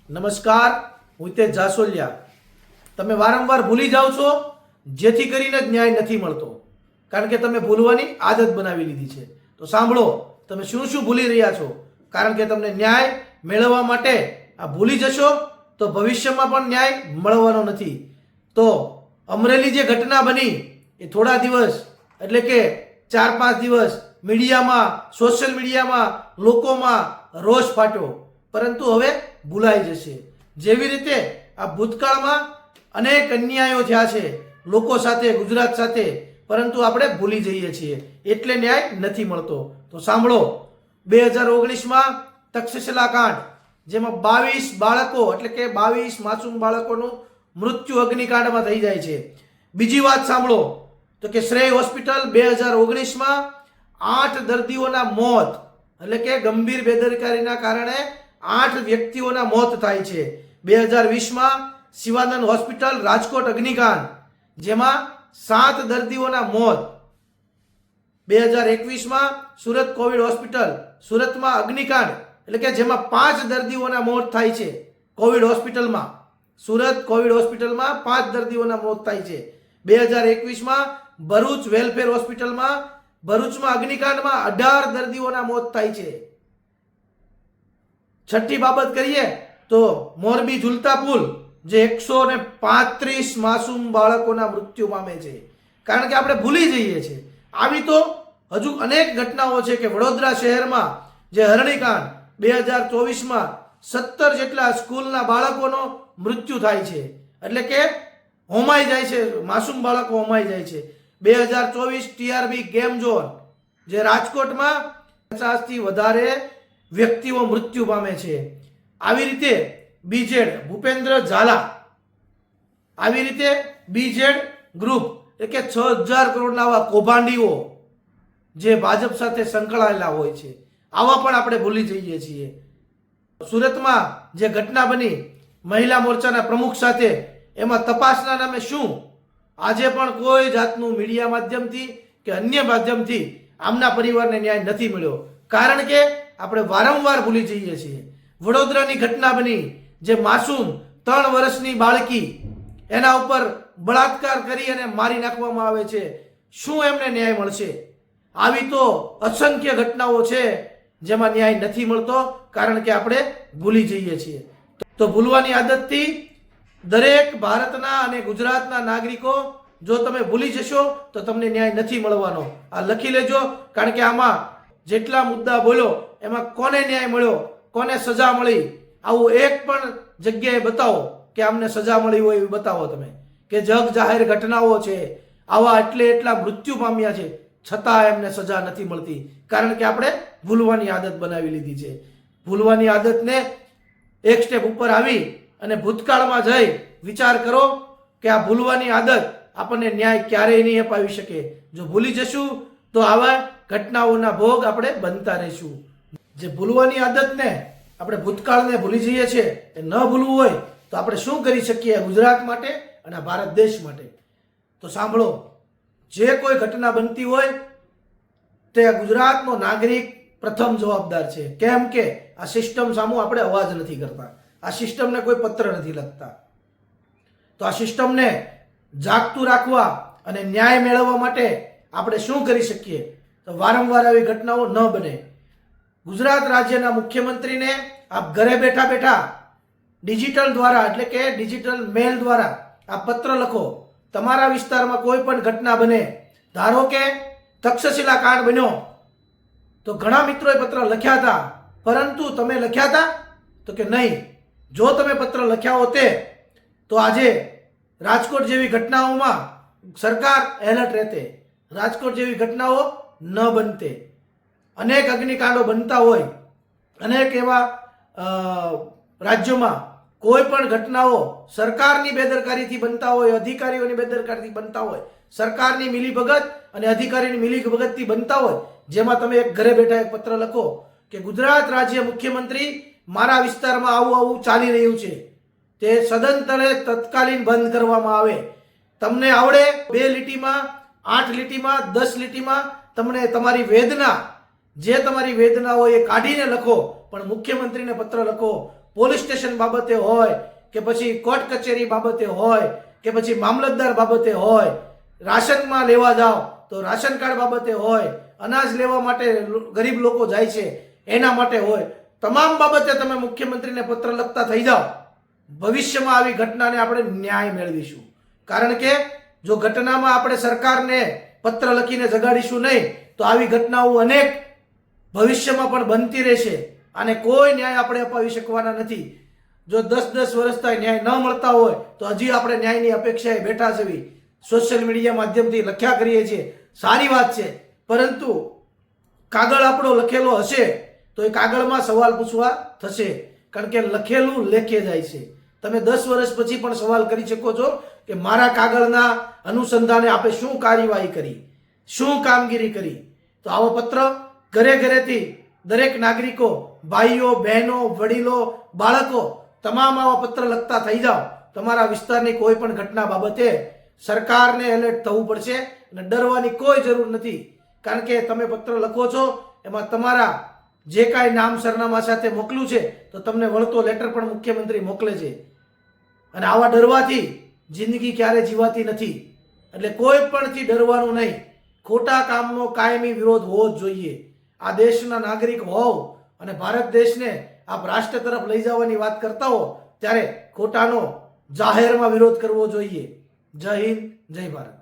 નમસ્કાર, હું હિતેશ જાસોલિયા. તમે વારંવાર ભૂલી જાઓ છો, જેથી કરીને જ ન્યાય નથી મળતો. કારણ કે તમે ભૂલવાની આદત બનાવી લીધી છે. તો સાંભળો, તમે શું શું ભૂલી રહ્યા છો. કારણ કે તમને ન્યાય મેળવવા માટે આ ભૂલી જશો તો ભવિષ્યમાં પણ ન્યાય મળવાનો નથી. તો અમરેલી જે ઘટના બની એ થોડા દિવસ એટલે કે 4-5 દિવસ મીડિયામાં, સોશિયલ મીડિયામાં લોકોમાં રોષ ફાટ્યો, પરંતુ હવે ભૂલાઈ જશે. જેવી રીતે આ ભૂતકાળમાં અનેક અન્યાયો થયા છે લોકો સાથે, ગુજરાત સાથે, પરંતુ આપણે ભૂલી જઈએ છીએ એટલે ન્યાય નથી મળતો. તો સાંભળો, 2019માં તક્ષશિલા કાંડ, જેમાં 22 બાળકો એટલે કે 22 માસૂમ બાળકોનું મૃત્યુ અગ્નિકાંડમાં થઈ જાય છે. બીજી વાત સાંભળો, તો કે શ્રેય હોસ્પિટલ 2019માં 8 દર્દીઓના મોત એટલે કે ગંભીર બેદરકારીના કારણે 8 વ્યક્તિઓના મોત થાય છે. 2020માં શિવાનંદ હોસ્પિટલ રાજકોટ અગ્નિકાંડ, જેમાં 7 દર્દીઓના મોત. 2021માં સુરત કોવિડ હોસ્પિટલ સુરતમાં અગ્નિકાંડ એટલે કે જેમાં 5 દર્દીઓના મોત થાય છે. કોવિડ હોસ્પિટલમાં, સુરત કોવિડ હોસ્પિટલમાં 5 દર્દીઓના મોત થાય છે. 2021માં ભરૂચ વેલફેર હોસ્પિટલમાં ભરૂચમાં અગ્નિકાંડમાં 18 દર્દીઓના મોત થાય છે. છઠ્ઠી બાબત કરીએ તો મોરબી ઝૂલતા પુલ, જે 135 માસૂમ બાળકોના મૃત્યુ પામે છે. કારણ કે આપણે ભૂલી જઈએ છીએ. આવી તો હજુ અનેક ઘટનાઓ છે કે વડોદરા શહેરમાં જે હરણીકાંડ 2024માં 17 જેટલા સ્કૂલના બાળકોનો મૃત્યુ થાય છે, એટલે કે હોમાઈ જાય છે, માસૂમ બાળકો હોમાઈ જાય છે. 2024 ટીઆરબી ગેમ ઝોન, જે રાજકોટમાં 50થી વધારે વ્યક્તિઓ મૃત્યુ પામે છે. આવી રીતે બીજેડ ભૂપેન્દ્ર ઝાલા, આવી રીતે બીજેડ ગ્રુપ એટલે કે 6000 કરોડના આવા કૌભાંડીઓ જે ભાજપ સાથે સંકળાયેલા હોય છે, આવા પણ આપણે ભૂલી જઈએ છીએ. સુરતમાં જે ઘટના બની મહિલા મોરચાના પ્રમુખ સાથે, એમાં તપાસના નામે શું આજે પણ કોઈ જાતનું મીડિયા માધ્યમથી કે અન્ય માધ્યમથી આમના પરિવારને ન્યાય નથી મળ્યો. કારણ કે આપણે વારંવાર ભૂલી જઈએ છીએ. વડોદરાની ઘટના બની, જે માસૂમ 3 વર્ષની બાળકી, એના ઉપર બળાત્કાર કરી અને મારી નાખવામાં આવે છે. શું એમને ન્યાય મળશે? આવી તો અસંખ્ય ઘટનાઓ છે જેમાં ન્યાય નથી મળતો, કારણ કે આપણે ભૂલી જઈએ છીએ. તો ભૂલવાની આદતથી દરેક ભારતના અને ગુજરાતના નાગરિકો, જો તમે ભૂલી જશો તો તમને ન્યાય નથી મળવાનો. આ લખી લેજો, કારણ કે આમાં જેટલા મુદ્દા બોલ્યો એમાં કોને ન્યાય મળ્યો, કોને સજા મળી, આવું એક પણ જગ્યાએ બતાવો કે આમને સજા મળી હોય એવું બતાવો તમે. કે જગ જાહેર ઘટનાઓ છે, આવા એટલા મૃત્યુ પામ્યા છે, છતાં એમને સજા નથી મળતી. કારણ કે આપણે ભૂલવાની આદત બનાવી લીધી છે. ભૂલવાની આદતને એક સ્ટેપ ઉપર આવી અને ભૂતકાળમાં જઈ વિચાર કરો કે આ ભૂલવાની આદત આપણને ન્યાય ક્યારેય નહીં અપાવી શકે. જો ભૂલી જશું તો આવા ઘટનાઓના ભોગ આપણે બનતા રહીશું. જે ભૂલવાની આદતને, આપણે ભૂતકાળને ભૂલી જઈએ છીએ, એ ન ભૂલવું હોય તો આપણે શું કરી શકીએ ગુજરાત માટે અને ભારત દેશ માટે. તો સાંભળો, જે કોઈ ઘટના બનતી હોય તે ગુજરાતનો નાગરિક પ્રથમ જવાબદાર છે. કેમ કે આ સિસ્ટમ સામે આપણે અવાજ નથી કરતા, આ સિસ્ટમને કોઈ પત્ર નથી લખતા. તો આ સિસ્ટમને જાગતું રાખવા અને ન્યાય મેળવવા માટે આપણે શું કરી શકીએ? તો વારંવાર આવી ઘટનાઓ ન બને. ગુજરાત રાજ્યના મુખ્યમંત્રીને આપ ઘરે બેઠા બેઠા ડિજિટલ દ્વારા એટલે કે ડિજિટલ મેલ દ્વારા આ પત્ર લખો. તમારા વિસ્તારમાં કોઈ પણ ઘટના બને, ધારો કે તક્ષશિલા કાંડ બન્યો, તો ઘણા મિત્રોએ પત્ર લખ્યા હતા, પરંતુ તમે લખ્યા હતા તો કે નહીં. જો તમે પત્ર લખ્યા હોતે તો આજે રાજકોટ જેવી ઘટનાઓમાં સરકાર એલર્ટ રહેતે, રાજકોટ જેવી ઘટનાઓ ન બનતે. અનેક અગ્નિકાંડો બનતા હોય, અનેક એવા રાજ્યોમાં કોઈ પણ ઘટનાઓ સરકારની બેદરકારીથી બનતા હોય, અધિકારીઓની બેદરકારીથી બનતા હોય, સરકારની મિલીભગત અને અધિકારીની મિલીભગતથી બનતા હોય, જેમાં તમે એક ઘરે બેઠા એક પત્ર લખો કે ગુજરાત રાજ્ય મુખ્યમંત્રી, મારા વિસ્તારમાં આવું ચાલી રહ્યું છે, તે સદંતરે તત્કાલીન બંધ કરવામાં આવે. તમને આવડે 2 લીટીમાં, 8 લીટીમાં, 10 લીટીમાં તમને તમારી વેદના, જે તમારી વેદના હોય એ કાઢીને લખો, પણ મુખ્યમંત્રીને પત્ર લખો. પોલીસ સ્ટેશન બાબતે હોય કે પછી કોર્ટ કચેરી બાબતે હોય કે પછી મામલતદાર બાબતે હોય, રાશનમાં લેવા જાઓ તો રાશન કાર્ડ બાબતે હોય, અનાજ લેવા માટે ગરીબ લોકો જાય છે એના માટે હોય, તમામ બાબતે તમે મુખ્યમંત્રીને પત્ર લખતા થઈ જાઓ. ભવિષ્યમાં આવી ઘટનાને આપણે ન્યાય મેળવીશું. કારણ કે જો ઘટનામાં આપણે સરકારને પત્ર લખીને જગાડીશું નહીં તો આવી ઘટનાઓ અનેક ભવિષ્યમાં પણ બનતી રહેશે અને કોઈ ન્યાય આપણે અપાવી શકવાના નથી. જો 10-10 વર્ષથી ન્યાય ન મળતા હોય તો હજી આપણે ન્યાયની અપેક્ષાએ બેઠા છે. સોશિયલ મીડિયા માધ્યમથી લખ્યા કરીએ છીએ, સારી વાત છે, પરંતુ કાગળ આપણો લખેલો હશે તો એ કાગળમાં સવાલ પૂછવા થશે. કારણ કે લખેલું લેખે જાય છે. તમે 10 વર્ષ પછી પણ સવાલ કરી શકો છો કે મારા કાગળના અનુસંધાને આપે શું કાર્યવાહી કરી, શું કામગીરી કરી. તો આવો પત્ર ઘરે ઘરેથી દરેક નાગરિકો, ભાઈઓ, બહેનો, વડીલો, બાળકો તમામ આવા પત્ર લખતા થઈ જાઓ. તમારા વિસ્તારની કોઈ પણ ઘટના બાબતે સરકારને એલર્ટ થવું પડશે અને ડરવાની કોઈ જરૂર નથી. કારણ કે તમે પત્ર લખો છો એમાં તમારા જે કાંઈ નામ સરનામા સાથે મોકલ્યું છે તો તમને વળતો લેટર પણ મુખ્યમંત્રી મોકલે છે. અને આવા ડરવાથી જિંદગી ક્યારે જીવાતી નથી. એટલે કોઈ પણથી ડરવાનું નહીં. ખોટા કામનો કાયમી વિરોધ હોવો જ જોઈએ. આ દેશના નાગરિક હોવ અને ભારત દેશને આપ રાષ્ટ્ર તરફ લઈ જવાની વાત કરતા હો ત્યારે ખોટાનો જાહેરમાં વિરોધ કરવો જોઈએ. જય હિન્દ, જય ભારત.